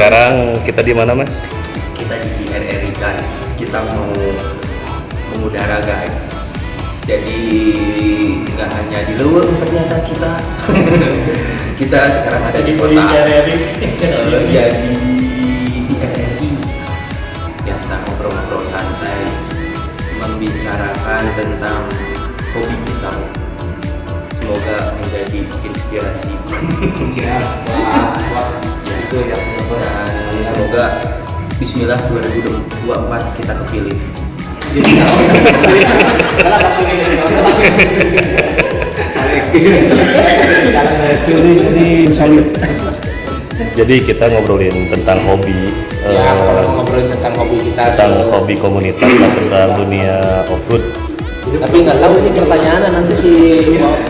Sekarang kita di mana, Mas? Kita di RRI guys, kita mau mengudara guys. Jadi nggak hanya di luar ternyata kita kita sekarang ada di kota RRI. Jadi di RRI biasa ngobrol-ngobrol santai, membicarakan tentang hobi kita. Semoga menjadi inspirasi. Ya, wah, itu ya. Dan semoga Bismillah 2024 kita kepilih. Jadi kita ngobrolin tentang hobi. Ngobrolin tentang hobi kita. Tentang hobi komunitas lah, tentang dunia off-road. Tapi nggak tahu ini pertanyaannya nanti si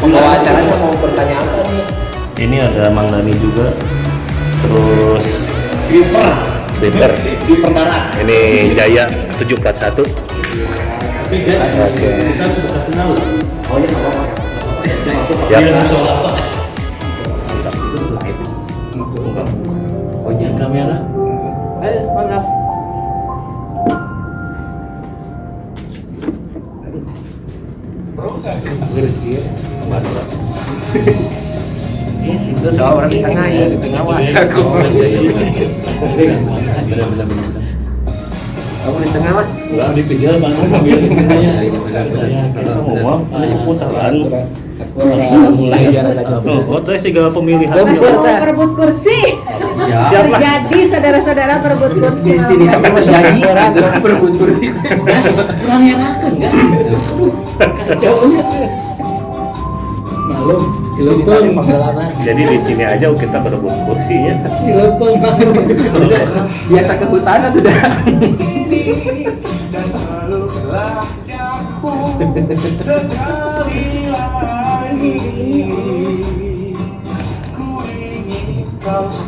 pembawa acaranya mau bertanya apa nih? Ini ada Mang Dani juga. Terus Sweeper. Ini Jaya 741. Tapi guys, kita sudah kasih tahu. Oh ya, apa? Siap. Oh jangan kamera. Ayo, mantap. Itu soal orang di tengah ya, di tengah wah. Kamu di tengah wah? Udah di pinggir mana sambil di tengahnya. Kita ngomong, ini putaran. Mulai biar ada Oh, saya sih gak pemilihan. Perebut kursi. Siapa? Terjadi saudara-saudara perebut kursi. Di sini kami masih lagi berebut kursi. Kurang enakan kan? Kacaunya. Malum, Ciletung. Jadi di sini aja kita berebut kursi ya. Ciletung. Biasa kehutanan udah.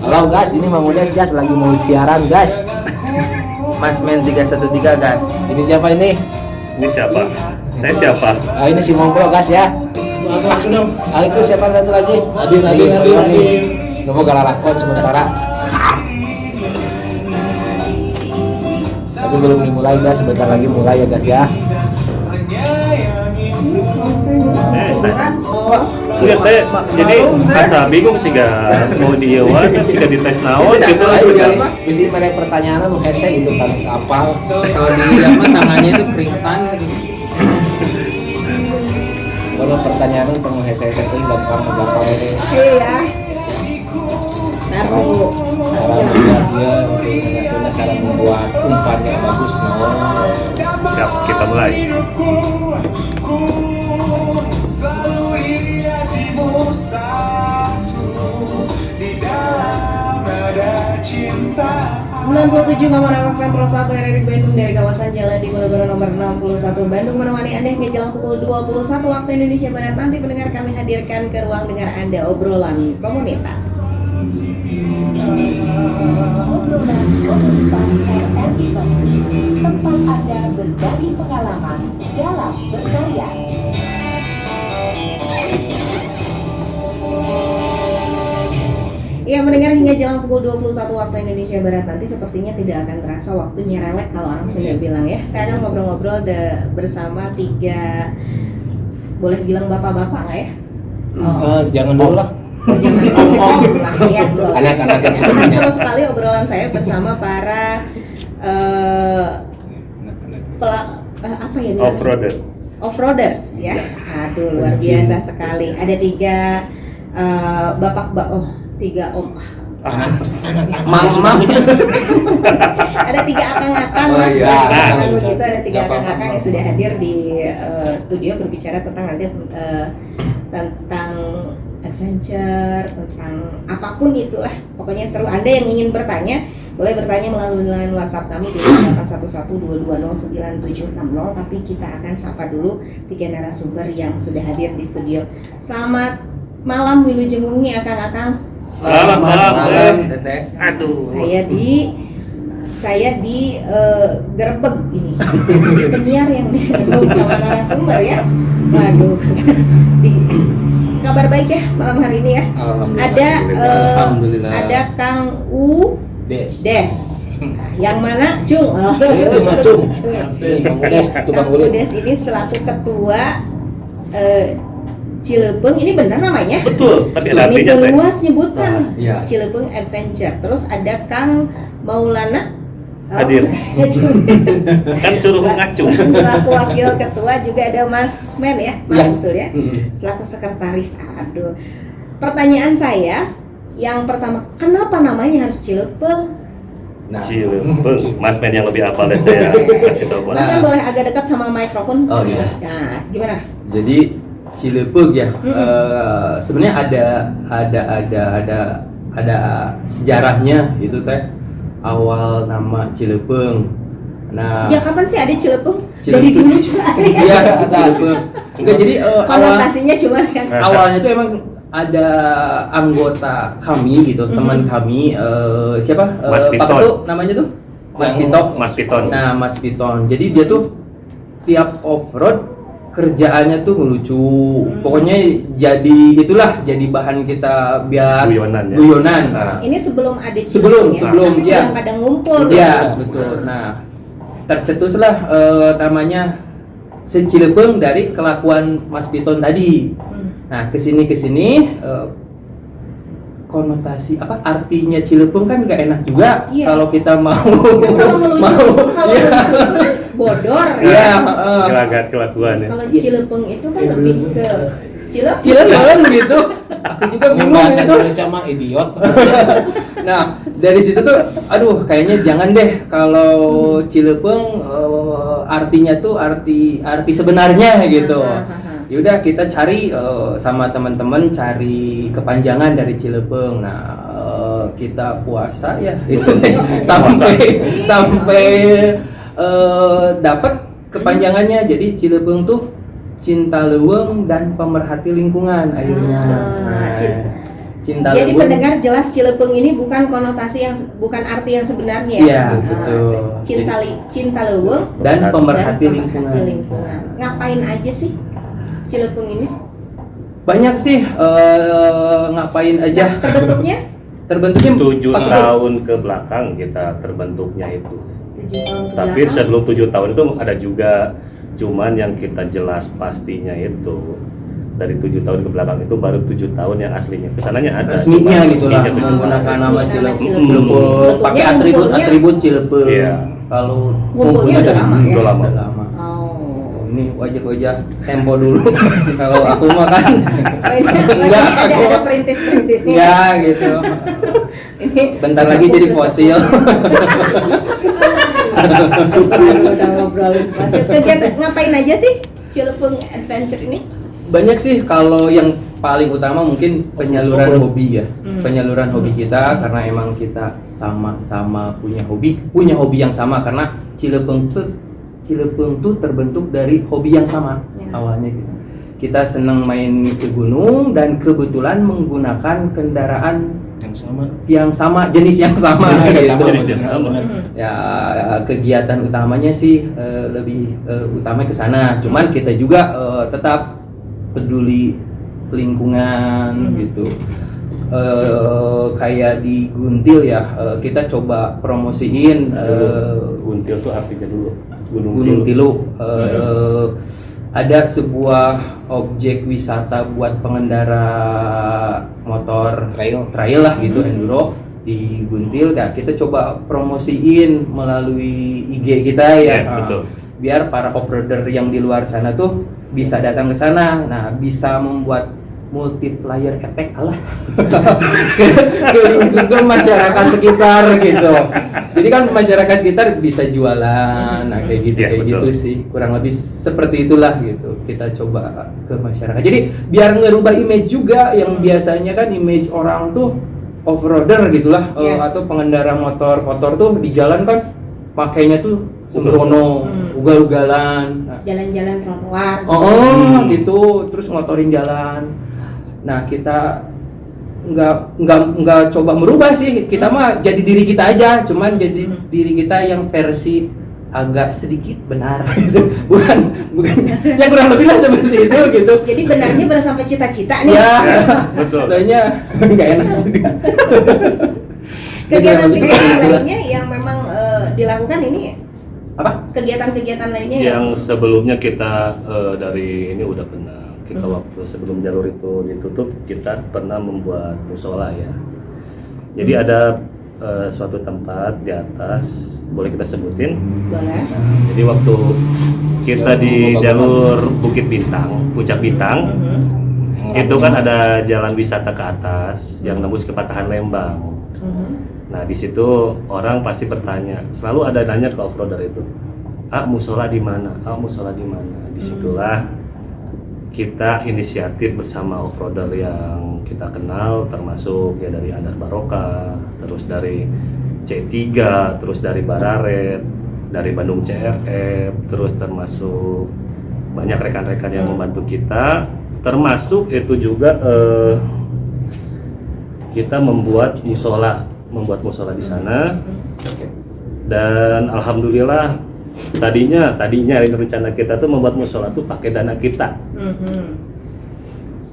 Halo guys, ini Mang Udes guys, lagi mau siaran guys. Mas Men 313 guys. Ini siapa ini? Ini siapa? Saya siapa? Ini si Mongkro guys ya. Itu siapa satu lagi? Adin. Nunggu galarakon sementara. Tapi belum dimulai guys, sebentar lagi mulai ya guys ya. Enggak teh, jadi asa bingung sih gak mau diewan, sih gak dites naon gitu. Bisa pada pertanyaan mau hese gitu tanpa kapal. Kalau di zaman tangannya itu keringetan gitu. Kalau pertanyaan itu mau hese itu gampang ini. Iya. Taruh. Cara membuat dia, ternyata cara membuat umpannya bagus. Siap, kita mulai. Sembilan 97,6 FM Pro 1 RRI Bandung dari kawasan Jalan Diponegoro nomor 61 Bandung menemani Anda hingga jelang pukul 21 waktu Indonesia Barat. Nanti pendengar kami hadirkan ke ruang dengar Anda obrolan komunitas. Obrolan komunitas RRI Bandung, tempat Anda berbagi pengalaman dalam berkarya. Ya, mendengar hingga jelang pukul 21 waktu Indonesia Barat nanti sepertinya tidak akan terasa waktunya relek kalau orang sudah bilang ya. Saya akan ngobrol-ngobrol bersama tiga, boleh bilang bapak-bapak nggak ya? Jangan dulu lah. Jangan lah ya. Anak-anak yang Akan seru sekali obrolan saya bersama para apa ya? Off-roaders ya. Aduh, luar biasa sekali. Ada tiga tiga om Mang. ada tiga akang-akang Oh, iya. begitu, ada tiga akang-akang yang sudah hadir di studio berbicara tentang nanti tentang adventure, tentang apapun itulah, pokoknya seru. Anda yang ingin bertanya boleh bertanya melalui line WhatsApp kami di 81122097760. Tapi kita akan sapa dulu tiga narasumber yang sudah hadir di studio. Selamat malam Wilujeng Wengi akang-akang. Selamat malam. Teteh. Aduh. Saya di gerbek ini. Penyiar yang digerbek sama narasumber ya. Waduh. Kabar baik ya malam hari ini ya. Alhamdulillah. Ada Alhamdulillah. ada Kang U Des. Des. Nah, yang mana Cung? Oh, Itu mah Cung. Ini Mang Udes, tukang Kang kulit. Udes ini selaku ketua Cilepeung, ini benar namanya? Betul, tapi ada Ini artinya teh. luas nyebutkan Iya. Cilepeung Adventure. Terus ada Kang Maulana Hadir. Kan suruh ngacung. Selaku wakil ketua juga ada Mas Men ya, Mas Iya. betul ya. Selaku sekretaris. Aduh. Pertanyaan saya yang pertama, kenapa namanya harus Cilepeung? Nah, Cilepeung, Mas Men yang lebih hafal deh saya kasih tahu. Mas Men boleh agak dekat sama mikrofon? Oh, iya. Nah, gimana? jadi Cilepeung ya, sebenarnya ada sejarahnya itu teh, awal nama Cilepeung. Nah, Sejak kapan sih ada Cilepeung? Cilepeung. Dari dulu juga ada ya? iya ada Cilepeung. Enggak, jadi Konotasinya cuma kan. awalnya tuh emang ada anggota kami gitu, teman kami, siapa? Mas Pak Piton. tuh namanya tuh Mas Yang Piton. Mas Piton. Nah, Mas Piton. Jadi dia tuh tiap off-road kerjaannya tuh ngelucu. Pokoknya jadi bahan kita biar Guyonan ya. guyonan. Nah, Ini sebelum ada Sebelum, Cilepeung ya? sebelum, Tapi iya. udah pada ngumpul. Iya, betul. Nah, tercetuslah namanya Cilepeung dari kelakuan Mas Piton tadi. Nah, kesini konotasi apa artinya Cilepeung kan nggak enak juga Iya. kalau kita mau Kalau melucu, kalau Iya. melucu itu kan bodor Iya, ya. gelagat kelakuan ya. Kalau Cilepeung itu kan lebih ke Cilepeung. Cilepeung gitu. Aku juga bingung Bahasa gitu. Indonesia mah idiot. Nah, dari situ tuh aduh kayaknya jangan deh kalau Cilepeung artinya tuh arti sebenarnya gitu. Yaudah kita cari sama teman-teman cari kepanjangan dari Cilepeung. Nah, kita puasa ya itu sampai dapat kepanjangannya. Jadi Cilepeung tuh cinta leuweung dan pemerhati lingkungan akhirnya. Ah, Cinta Jadi leuweung. pendengar jelas Cilepeung ini bukan konotasi yang bukan arti yang sebenarnya. Iya, Ah, betul. Cinta leuweung Dan pemerhati dan lingkungan. lingkungan. Ngapain aja sih Cilepeung ini? Banyak sih ngapain aja. Nah, terbentuknya Terbentuknya 7 pakai- tahun ke belakang kita terbentuknya itu. 7 tahun ke Tapi belakang. sebelum 7 tahun itu ada juga, cuman yang kita jelas pastinya itu dari 7 tahun ke belakang itu baru 7 tahun yang aslinya. Kesananya ada. resminya cuman gitu lah, resminya tuh menggunakan Resmi nama nama Cilepeung. Cilepeung. Cilepeung. Pakai Sebetulnya atribut Cilepeung. Iya. Kalau Ngumpulnya udah lama ya? Udah lama. Udah lama. Oh. Ini wajah-wajah tempo dulu. Kalau aku mah kan Oh, ini enggak, ada aku- perintis-perintisnya. ya gitu. Ini Bentar lagi jadi fosil. Aduh, udah ngobrolin fosil. Kegiatan ngapain aja sih Cilepeung Adventure ini? Banyak sih, kalau yang paling utama mungkin penyaluran hobi ya. Penyaluran hobi kita karena emang kita sama-sama punya hobi yang sama karena Cilepeung tuh terbentuk dari hobi yang sama Ya. awalnya gitu. Kita senang main ke gunung dan kebetulan menggunakan kendaraan yang sama. jenis yang sama gitu. Jenis yang sama. Ya kegiatan utamanya sih lebih utamanya ke sana. Cuman kita juga tetap peduli lingkungan gitu. Kayak di Guntil ya, kita coba promosiin Guntil tuh artinya dulu Gunung Tilu. Ada sebuah objek wisata buat pengendara motor trail lah gitu, enduro di Guntil. Nah, kita coba promosiin melalui IG kita ya. Iya, betul. Biar para off-roader yang di luar sana tuh bisa datang ke sana. Nah, bisa membuat multiplier effect ke masyarakat sekitar gitu. Jadi kan masyarakat sekitar bisa jualan, nah kayak gitu, Ya, kayak betul. gitu sih. Kurang lebih seperti itulah gitu. Kita coba ke masyarakat. Jadi biar ngerubah image juga yang biasanya kan image orang tuh off-roader gitulah, Ya. atau pengendara motor tuh di jalan kan pakainya tuh sembrono, ugal-ugalan. Nah, Jalan-jalan trotoar. gitu, terus ngotorin jalan. Nah, kita nggak coba merubah sih, kita mah jadi diri kita aja, cuman jadi diri kita yang versi agak sedikit benar gitu. bukan ya kurang lebih lah seperti itu gitu. Jadi benarnya baru sampai cita-cita nih. Ya, betul. soalnya nggak enak juga. Kegiatan-kegiatan lainnya yang memang dilakukan ini Apa? kegiatan-kegiatan lainnya Yang sebelumnya kita dari ini udah pernah kita waktu sebelum jalur itu ditutup kita pernah membuat musola ya. Jadi ada suatu tempat di atas, boleh kita sebutin. boleh. Nah, jadi waktu kita di jalur Bukit Bintang, Puncak Bintang, itu kan ada jalan wisata ke atas yang nembus ke Patahan Lembang. Nah di situ orang pasti bertanya, selalu ada nanya ke offroader itu, musola di mana? Musola di mana? Disitulah kita inisiatif bersama offroader yang kita kenal, termasuk ya dari Andar Barokah, terus dari C3, terus dari Bararet, dari Bandung CRF, terus termasuk banyak rekan-rekan yang membantu kita, termasuk itu juga kita membuat musola di sana. Dan alhamdulillah tadinya rencana kita tuh membuat musola tuh pakai dana kita.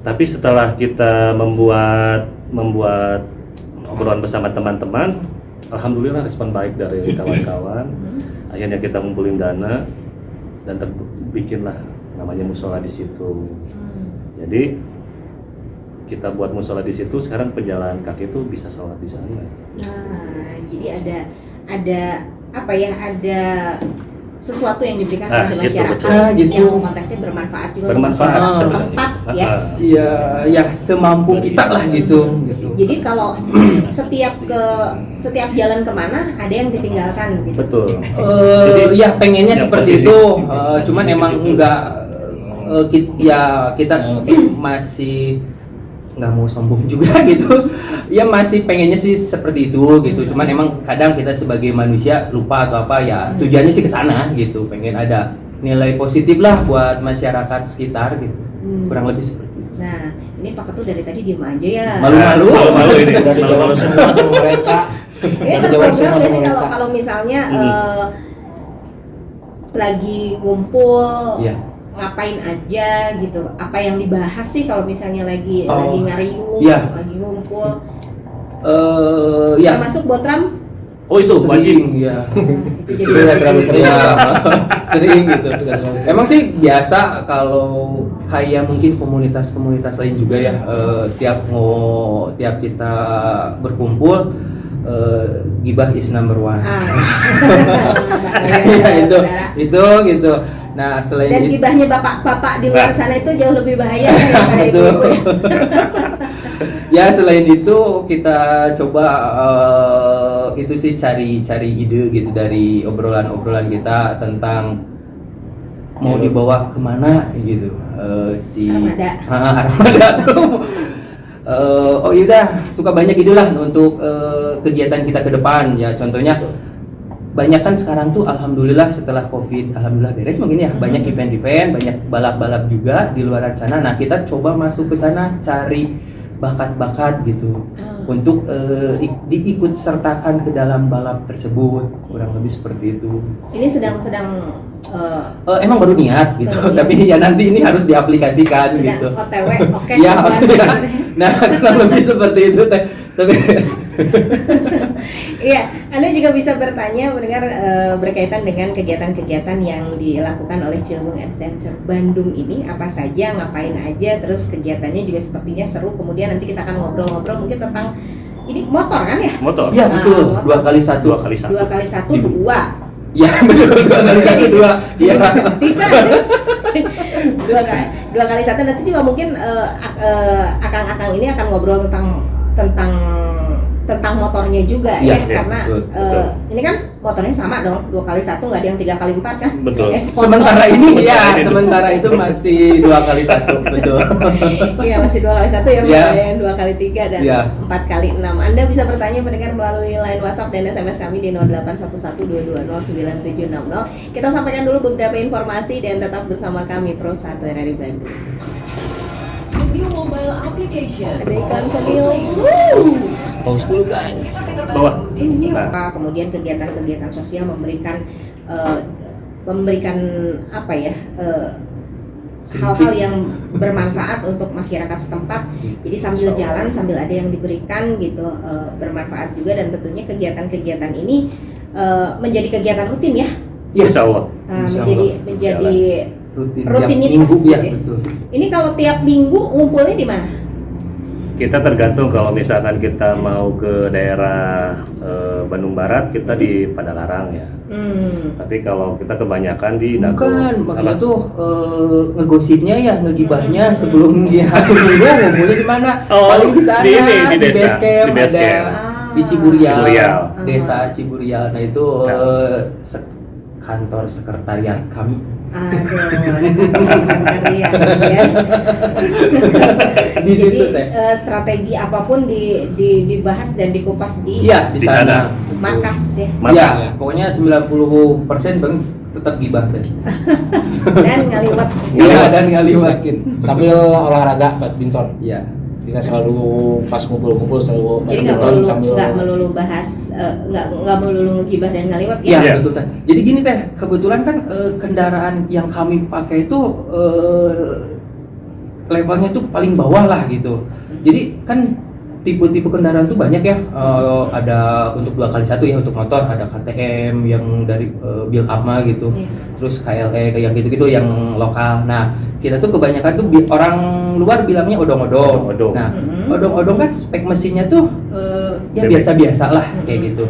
Tapi setelah kita membuat obrolan bersama teman-teman, alhamdulillah respon baik dari kawan-kawan. Akhirnya kita ngumpulin dana dan bikinlah namanya musola di situ. Jadi kita buat musola di situ, sekarang pejalan kaki itu bisa sholat di sana. Nah, jadi ada apa ya? Ada sesuatu yang diberikan kepada Gitu, masyarakat betul. Gitu. yang konteksnya bermanfaat juga Bermanfaat untuk sebenarnya. tempat, yes. Ya semampu kita lah gitu. Jadi kalau setiap jalan kemana ada yang ditinggalkan gitu. Betul. Ya pengennya yang seperti positif. itu, Positif cuman di emang situ. enggak kita masih nggak mau sombong juga gitu. Ya masih pengennya sih seperti itu gitu. Cuman emang kadang kita sebagai manusia lupa atau apa ya. Tujuannya sih ke sana gitu. Pengen ada nilai positif lah buat masyarakat sekitar gitu. Kurang lebih seperti itu. Nah, ini Pak Ketut dari tadi diem aja ya. Malu-malu. Malu ini. Udah dijawab Malu-malu. semua sama mereka. Ini Udah dijawab terprogram semua nggak sama sih mereka. kalau misalnya lagi ngumpul Iya. ngapain aja gitu, apa yang dibahas sih kalau misalnya lagi ngariung, iya. lagi ngumpul, Ya. termasuk Botram. Oh itu wajib. Sering, ya. Itu jadi Udah terlalu sering. Ya, sering gitu. Udah terlalu sering. Emang sih biasa kalau kayak mungkin komunitas-komunitas lain juga ya, tiap kita berkumpul gibah is number one. Ya, itu gitu. Nah selain Dan itu, gibahnya bapak-bapak di luar sana itu jauh lebih bahaya daripada Betul. ibu-ibu ya. ya selain itu kita coba itu sih cari ide gitu dari obrolan kita tentang mau dibawa kemana gitu. Armada tuh. Oh yaudah, suka banyak ide lah untuk kegiatan kita ke depan ya. Contohnya banyak kan sekarang tuh alhamdulillah setelah COVID alhamdulillah beres mungkin ya, banyak event-event, banyak balap-balap juga di luar sana. Nah kita coba masuk ke sana cari bakat-bakat gitu untuk diikut sertakan ke dalam balap tersebut, kurang lebih seperti itu. Ini sedang Emang baru niat gitu, tapi ya nanti ini harus diaplikasikan gitu. OTW, oke. Ya, nah kurang lebih seperti itu tapi Iya, Anda juga bisa bertanya mendengar berkaitan dengan kegiatan-kegiatan yang dilakukan oleh Cilebung Adventure Bandung ini apa saja, ngapain aja, terus kegiatannya juga sepertinya seru. Kemudian nanti kita akan ngobrol-ngobrol mungkin tentang ini motor kan ya? Motor. ya betul, motor. 2x1. 2x1. 2x1 2. Ya betul, 2x1 2. Iya. Tiga. Dua kali satu nanti juga mungkin akang-akang ini akan ngobrol tentang motornya juga Iya, ya, karena betul. ini kan motornya sama dong, 2x1 nggak ada yang 3x4 kan? Betul. Sementara ini ya, sementara itu masih 2x1 betul. Iya masih 2x1 ya, Iya. ada yang 2x3 dan Iya. 4x6. Anda bisa bertanya mendengar melalui line WhatsApp dan SMS kami di 081122097760. Kita sampaikan dulu beberapa informasi dan tetap bersama kami Pro 1 RRI Bandung. New mobile application. Ada iklan Vanil. Pause dulu guys. Bawah. Nah, kemudian kegiatan-kegiatan sosial memberikan apa ya, hal-hal yang bermanfaat untuk masyarakat setempat. Jadi sambil jalan, sambil ada yang diberikan gitu, bermanfaat juga, dan tentunya kegiatan-kegiatan ini menjadi kegiatan rutin ya. Insya Allah. Menjadi rutin rutinitas minggu gitu ya, ya. betul. Ini kalau tiap minggu ngumpulnya di mana? Kita tergantung, kalau misalkan kita mau ke daerah Bandung Barat, kita di Padalarang ya. Tapi kalau kita kebanyakan di Dago. Bukan, maksudnya tuh ngegosipnya ya, ngegibahnya sebelum dia satu minggu ngumpulnya di mana? Oh, Paling di sana, di ini, di desa, base camp, di base ada camp. di Ciburial, Ciburial. desa Ciburial. Nah itu Nah. kantor sekretariat kami. Sekretariat ya. Di situ Jadi teh. strategi apapun dibahas dan dikupas di Iya, di Di sana. sana. markas ya. Markas. Ya, pokoknya 90% Bang tetap gibah deh. Dan ngaliwat. Iya, dan ngaliwat. Yakin. Sambil olahraga badminton. Iya. Kita selalu pas kumpul-kumpul selalu Jadi nggak badminton melulu bahas, nggak melulu ngegibah dan ngaliwat Iya, ya. Iya. betul teh. Jadi gini teh, kebetulan kan kendaraan yang kami pakai itu levelnya tuh paling bawah lah gitu. Jadi kan tipe-tipe kendaraan tuh banyak ya. Ada untuk 2x1 ya, untuk motor ada KTM yang dari build up mah gitu. Iya. Terus KLE kayak yang gitu-gitu yang lokal. Nah, kita tuh kebanyakan tuh orang luar bilangnya odong-odong. Odong-odong. Nah, Mhm. odong-odong kan spek mesinnya tuh ya Bebek. biasa-biasa lah kayak gitu.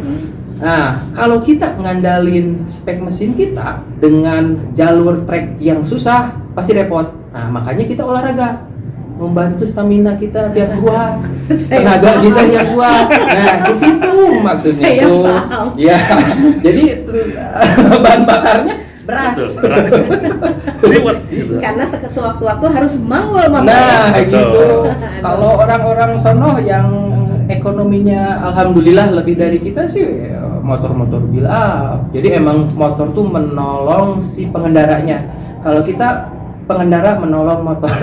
Nah, kalau kita ngandalin spek mesin kita dengan jalur trek yang susah, pasti repot. Nah, makanya kita olahraga, membantu stamina kita biar kuat, tenaga kita yang kuat. Nah, di situ maksudnya Saya tuh. paham. Ya, jadi bahan bakarnya beras. Betul, beras. Ribet gitu. Karena sewaktu-waktu harus mangul Nah, Betul. gitu. Kalau orang-orang sono yang ekonominya alhamdulillah lebih dari kita sih motor-motor build up. Jadi emang motor tuh menolong si pengendaranya. Kalau kita pengendara menolong motor.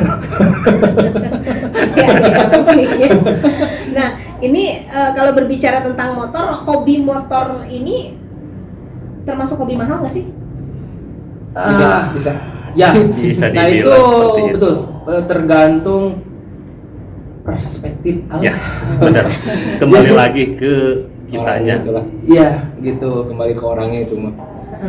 Nah, ini kalau berbicara tentang motor, hobi motor ini termasuk hobi mahal nggak sih? bisa bisa. Ya, Bisa nah dibilang itu seperti itu. betul. Tergantung perspektif. Ya, benar. Kembali lagi ke kitanya. Itulah. Iya, gitu. Kembali ke orangnya itu mah.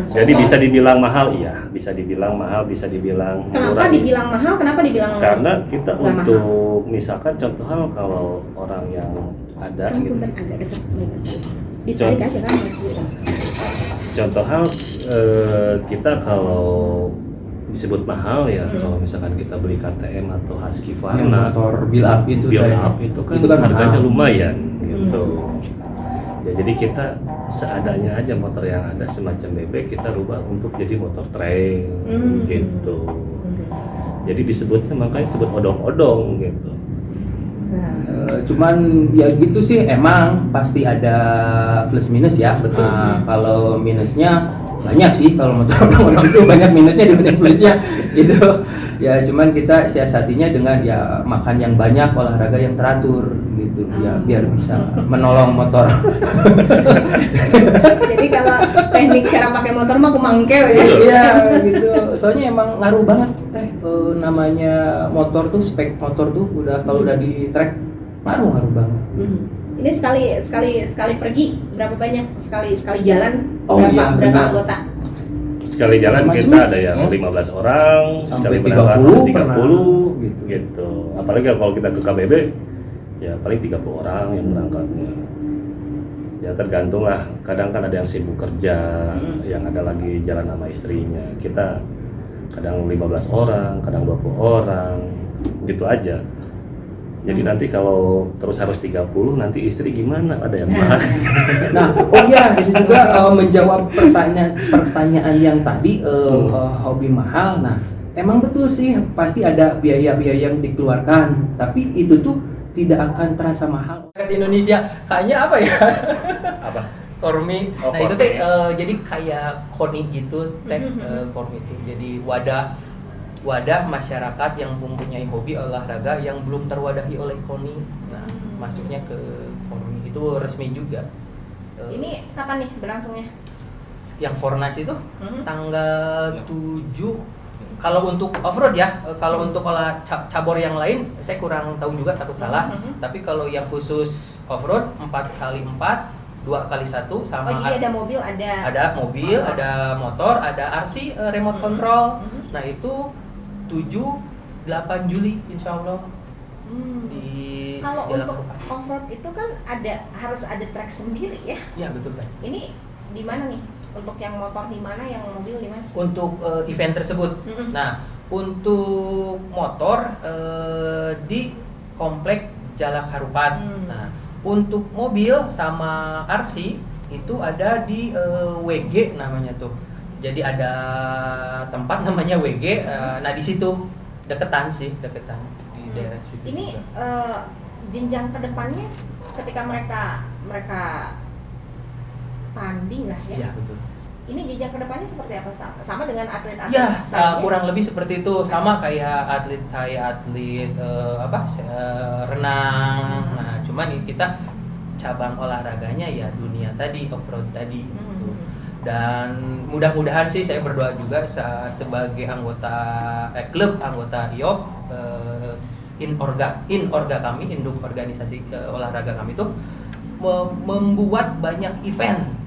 Jadi bisa dibilang mahal, iya. Bisa dibilang mahal, bisa dibilang Kenapa murah. dibilang mahal? Kenapa dibilang Karena kita nggak untuk misalkan contoh hal kalau orang yang ada Kan gitu. punten agak dekat. Ditarik aja kan. Contoh hal kita kalau disebut mahal ya, kalau misalkan kita beli KTM atau Husky Yang Varna, motor build up itu build teh. up itu kan, Itu kan harganya mahal. lumayan gitu. Ya, jadi kita seadanya aja motor yang ada semacam bebek kita rubah untuk jadi motor trail gitu. Jadi disebutnya makanya disebut odong-odong gitu. Cuman ya gitu sih, emang pasti ada plus minus ya. Kalau minusnya banyak sih, kalau motor orang itu banyak minusnya dibanding plusnya gitu. Ya cuman kita siasatinya dengan ya makan yang banyak, olahraga yang teratur gitu ya, biar bisa menolong motor. Jadi kalau teknik cara pakai motor mah kumangke ya. Iya gitu. Soalnya emang ngaruh banget namanya motor tuh, spek motor tuh udah kalau udah di track ngaruh banget. Ini sekali pergi berapa banyak? Sekali jalan Oh iya, berapa benar. anggota? Sekali jalan Macam-macam kita ya? ada yang 15 orang, sekali Sampai berangkat 30 30 gitu. Apalagi kalau kita ke KBB ya paling 30 orang yang berangkatnya. Ya tergantung lah, kadang kan ada yang sibuk kerja, yang ada lagi jalan sama istrinya. Kita kadang 15 orang, kadang 20 orang, gitu aja. Jadi nanti kalau terus harus 30, nanti istri gimana? Ada yang marah. Nah, oh iya, itu juga menjawab pertanyaan yang tadi hobi mahal. Nah, emang betul sih, pasti ada biaya-biaya yang dikeluarkan, tapi itu tuh tidak akan terasa mahal. Di Indonesia kayaknya apa ya? Apa? Kormi. Oh, Nah, itu kormi. teh jadi kayak koni gitu, teh kormi itu. Jadi wadah masyarakat yang mempunyai hobi olahraga yang belum terwadahi oleh KONI. Nah, masuknya ke KONI itu resmi juga. Ini kapan nih berlangsungnya? Yang Fornas itu tanggal 7 Kalau untuk off-road ya, kalau untuk cabur yang lain saya kurang tahu juga, takut salah. Tapi kalau yang khusus off-road 4x4, 2x1 sama Oh, jadi ada mobil, ada mobil, ada motor, ada RC remote control. Nah, itu 7-8 Juli insya Allah di Kalau Jalan untuk Harupat. off-road itu kan harus ada track sendiri ya. Ya betul kan. Ini di mana nih? Untuk yang motor di mana, yang mobil di mana? Untuk event tersebut. Nah, untuk motor di komplek Jalan Harupat. Nah, untuk mobil sama RC itu ada di WG namanya tuh. Jadi ada tempat namanya WG. Nah, di situ deketan di daerah situ. Ini juga. jenjang kedepannya ketika mereka tanding lah ya. Iya, betul. Ini jenjang kedepannya seperti apa? Sama dengan atlet-atlet Ya, saja? kurang lebih seperti itu, sama kayak atlet renang. Nah, cuman kita cabang olahraganya ya dunia tadi, off-road tadi gitu. Dan mudah-mudahan sih saya berdoa juga sebagai anggota klub anggota IOP Inorga kami, induk organisasi olahraga kami itu membuat banyak event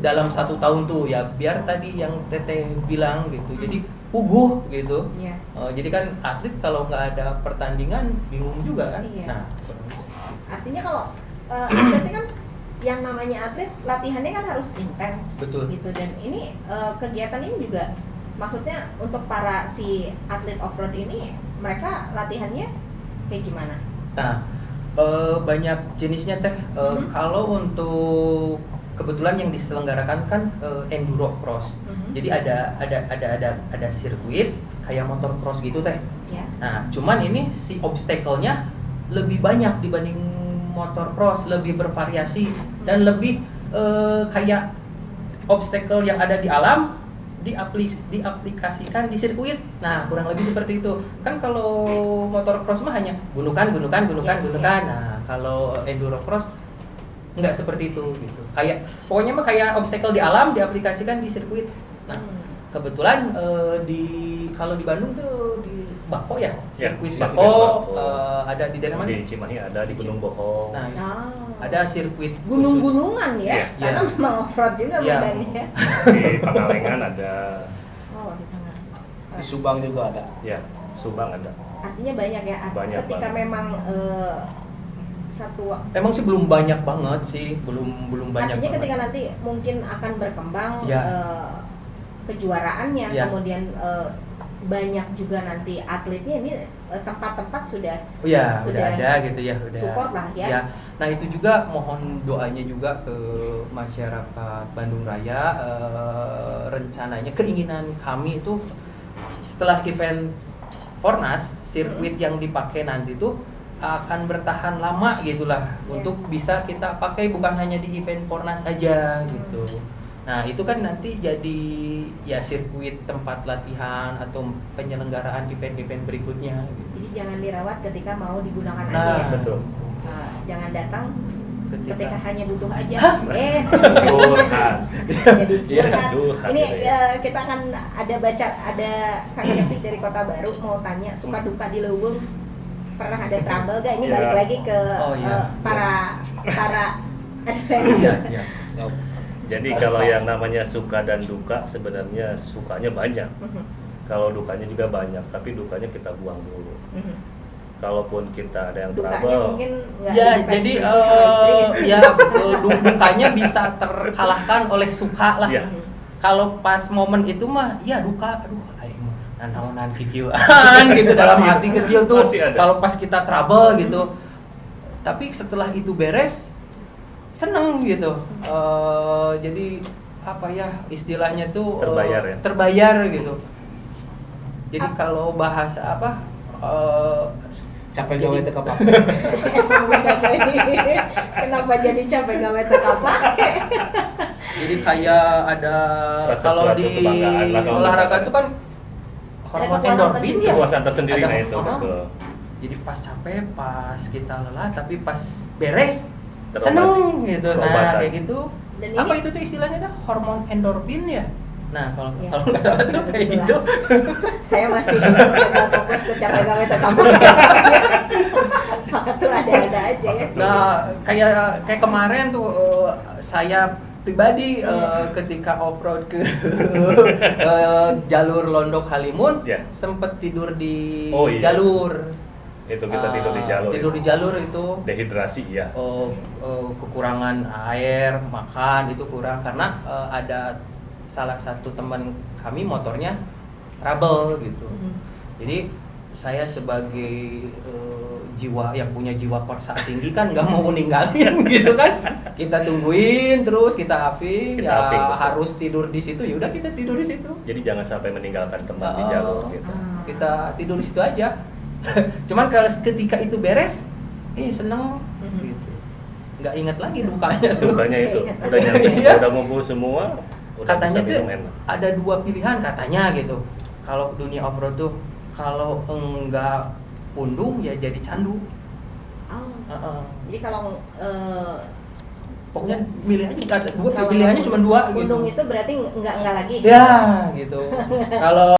dalam 1 tahun tuh ya, biar tadi yang Teteh bilang gitu, jadi puguh gitu. Iya. Jadi kan atlet kalau nggak ada pertandingan bingung juga kan. Iya. Nah, Artinya kalau atletnya kan yang namanya atlet latihannya kan harus intens. Betul. Gitu, dan ini kegiatan ini juga maksudnya untuk para si atlet off-road ini, mereka latihannya kayak gimana? Nah, banyak jenisnya Teh. Kalau untuk kebetulan yang diselenggarakan kan enduro cross. Jadi ada sirkuit kayak motor cross gitu Teh. Ya. Nah, cuman ini si obstacle-nya lebih banyak dibanding motor cross, lebih bervariasi dan lebih kayak obstacle yang ada di alam diaplikasikan di sirkuit. Nah, kurang lebih seperti itu. Kan kalau motor cross mah hanya gunukan. Nah, kalau enduro cross nggak seperti itu gitu. Pokoknya mah kayak obstacle di alam diaplikasikan di sirkuit. Nah, kebetulan kalau di Bandung tuh di Bako ya, sirkuit sirkuit Bako, Bako. ada di daerah mana? Di Cimahi ada, di Gunung Bohong. Nah, Oh. ada sirkuit khusus. Gunung-gunungan ya, Iya. karena Iya. memang off-road juga Iya. medannya. Di Pangalengan ada, Oh, di tengah. Di Subang juga ada. ya Subang ada. Artinya banyak ya. Banyak Ketika banget. memang satu Emang sih belum banyak banget sih, belum banyak. artinya banget. ketika nanti mungkin akan berkembang Ya. kejuaraannya, Ya. kemudian banyak juga nanti atletnya, ini tempat-tempat sudah Iya, sudah udah ada gitu ya, udah. support lah ya. Nah, itu juga mohon doanya juga ke masyarakat Bandung Raya. Rencananya, keinginan kami itu setelah event Fornas, sirkuit yang dipakai nanti tuh akan bertahan lama gitulah, untuk bisa kita pakai bukan hanya di event Fornas aja gitu. Nah, itu kan nanti jadi ya sirkuit tempat latihan atau penyelenggaraan event-event berikutnya gitu. Jadi jangan dirawat ketika mau digunakan aja Nah, ya. Betul. Jangan datang ketika Ketika hanya butuh aja. Curhat. Jadi Iya, curhat. curhat Ini gitu ya. kita akan ada Kang Cepik dari Kota Baru mau tanya suka duka di Leuweung. Pernah ada trouble gak? Ini Iya. balik lagi ke Oh, iya. para Iya, adventure. iya. Jadi kalau yang namanya suka dan duka, sebenarnya sukanya banyak. Kalau dukanya juga banyak, tapi dukanya kita buang dulu. Kalaupun kita ada yang Dukanya trouble, mungkin nggak Ya, didukain jadi gitu sama istri gitu. ya dukanya bisa terkalahkan oleh suka lah. Iya. Kalau pas momen itu mah, ya duka, aduh, aing mah nanaonan kikieuan gitu dalam hati kecil tuh. Pasti ada. Kalau pas kita trouble gitu. Tapi setelah itu beres, seneng gitu. Jadi apa ya istilahnya tuh Terbayar ya? Terbayar gitu. Jadi kalau bahasa apa? Capek gawe teu kapake. Kenapa jadi capek gawe teu kapake? Jadi kayak ada Rasa kalau suatu di kebanggaan lah, kalau olahraga misalkan. itu kan hormon kepuasan endorfin tersendiri. ya. kepuasan tersendiri Ada, nah itu uh-huh. betul. Jadi pas capek, pas kita lelah, tapi pas beres Terobati. seneng gitu. Nah Terobatan. kayak gitu. Dan Apa ini itu tuh istilahnya tuh hormon endorfin ya? Nah, kalau Ya. nggak salah tuh kayak gitu. Saya masih agak fokus ke capek gawe tetangga. Maka tuh ada-ada aja ya. Nah, kayak kemarin tuh saya pribadi ketika off-road ke jalur Londok Halimun, Ya. sempet tidur di Oh, iya. jalur. Itu kita tidur di jalur. Tidur di jalur itu Dehidrasi ya. kekurangan air, makan itu kurang karena ada salah satu teman kami motornya trouble gitu. Jadi saya sebagai jiwa yang punya jiwa korsa tinggi kan nggak mau ninggalin gitu kan. Kita tungguin terus kita aping, Kita ya aping, betul. harus tidur di situ. Ya udah kita tidur di situ. Jadi jangan sampai meninggalkan teman di jalur gitu. Kita tidur di situ aja. Cuman kalau ketika itu beres, seneng gitu. Nggak ingat lagi dukanya tuh. Bukannya itu Ingat. udah nyampe, Iya. udah ngumpul semua, udah Katanya bisa tuh minum enak. ada 2 pilihan katanya gitu. Kalau dunia off-road tuh kalau enggak pundung ya jadi candu. Oh, jadi kalau Pokoknya milih aja, kalau pilihannya cuma 2 gitu. gunung itu berarti enggak lagi. Ya gitu. Kalau